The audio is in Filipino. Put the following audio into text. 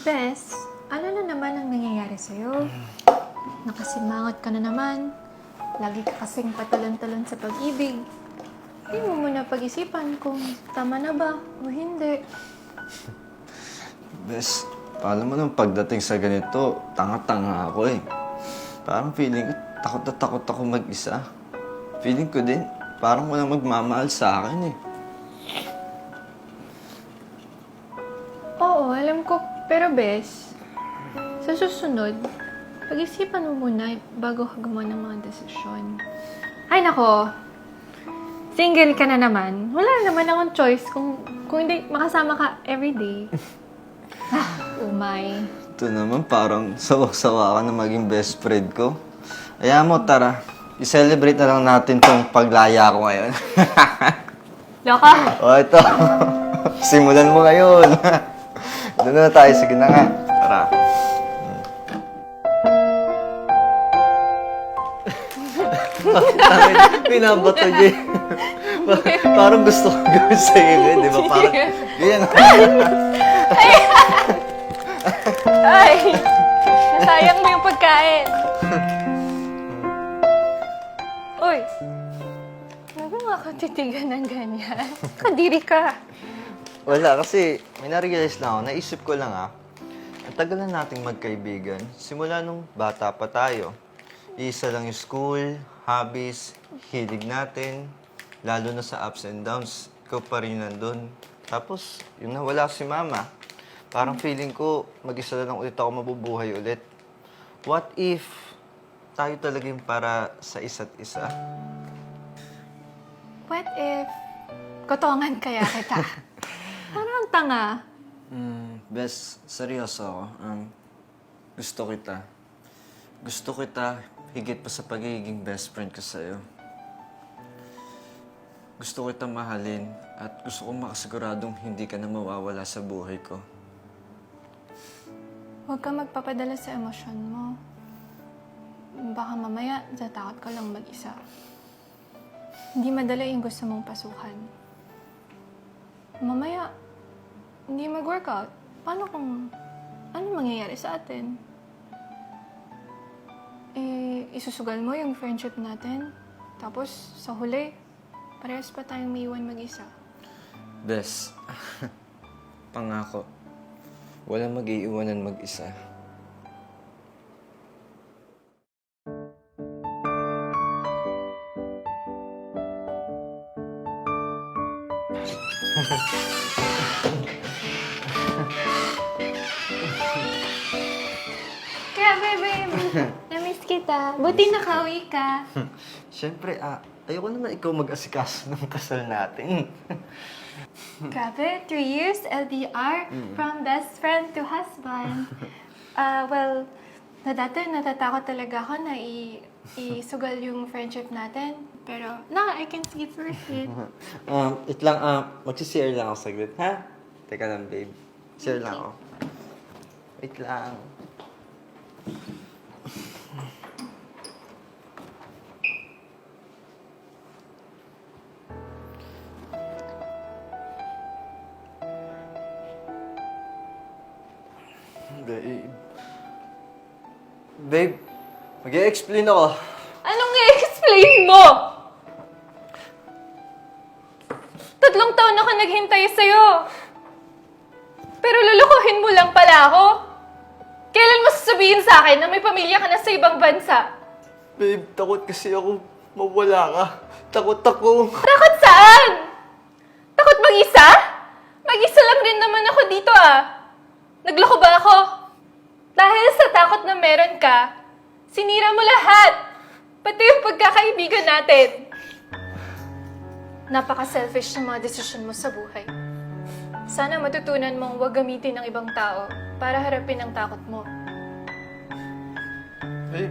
Bes, ano na naman ang nangyayari sa'yo? Nakasimangot ka na naman. Lagi ka kasing patalon-talon sa pag-ibig. Hindi mo muna pag-isipan kung tama na ba o hindi. Bes, paano mo nung pagdating sa ganito, tanga-tanga ako eh. Parang feeling ko, takot na takot ako mag-isa. Feeling ko din, parang walang magmamahal sa akin eh. Oo, alam ko. Pero Bes, sa susunod, pag-isipan mo muna bago ka gumawa ng mga desisyon. Ay nako, single ka na naman. Wala naman akong choice kung hindi makasama ka everyday. Umay. Ito naman, parang sawa-sawa ka na maging best friend ko. Kaya mo, tara, i-celebrate na lang natin tong paglaya ko ngayon. Loka? O, ito. Simulan mo ngayon. Doon na tayo. Sige na nga. Tara. Pinabato niya. Parang gusto ko gawin sa'yo yun, di ba? Parang, ganyan. Ay! Nasayang mo yung pagkain. Uy! Huwag mo ako titigan ng ganyan. Kadiri ka. Wala, kasi may na-realize na ako. Naisip ko lang ang tagal na nating magkaibigan. Simula nung bata pa tayo. Isa lang yung school, hobbies, hilig natin. Lalo na sa ups and downs, ikaw pa rin nandun. Tapos, yung nawala si mama, parang feeling ko mag-isa na lang ulit ako mabubuhay ulit. What if tayo talaga yung para sa isa't isa? What if kotongan kaya kita? Parang tanga. Bes, seryoso ako. Gusto kita. Gusto kita higit pa sa pagiging best friend ko sa'yo. Gusto kita mahalin at gusto kong makasiguradong hindi ka na mawawala sa buhay ko. Huwag ka magpapadala sa emosyon mo. Baka mamaya, natakot ka lang mag-isa. Hindi madala yung gusto mong pasukan. Mamaya, hindi mag-workout. Paano kung ano mangyayari sa atin? Isusugal mo yung friendship natin. Tapos, sa huli, parehas pa tayong may iwan mag-isa. Bes, pangako, walang mag-iiwanan mag-isa. Grabe, babe. Na-miss kita. Buti nakauwi ka. Siyempre, ayoko naman ikaw mag-asikaso ng kasal natin. Grabe, 3 years LDR from best friend to husband. Well, dati natatakot talaga ako na isugal yung friendship natin. Pero, I can see through it. It lang, magsishare lang ako saglit, ha? Teka lang, babe. Share lang ako. Wait lang. Babe. Babe, mag-i-explain ako. Anong i-explain mo? 3 taon ako naghintay sa'yo. Pero lulukuhin mo lang pala ako. Kailan mo sasabihin sa akin na may pamilya ka na sa ibang bansa? Babe, takot kasi ako mawala ka. Takot ako. Takot saan? Takot mag-isa? Mag-isa lang rin naman ako dito Nagloko ba ako? Dahil sa takot na meron ka, sinira mo lahat. Pati yung pagkakaibigan natin. Napaka-selfish ng mga desisyon mo sa buhay. Sana matutunan mong huwag gamitin ng ibang tao para harapin ang takot mo. Babe,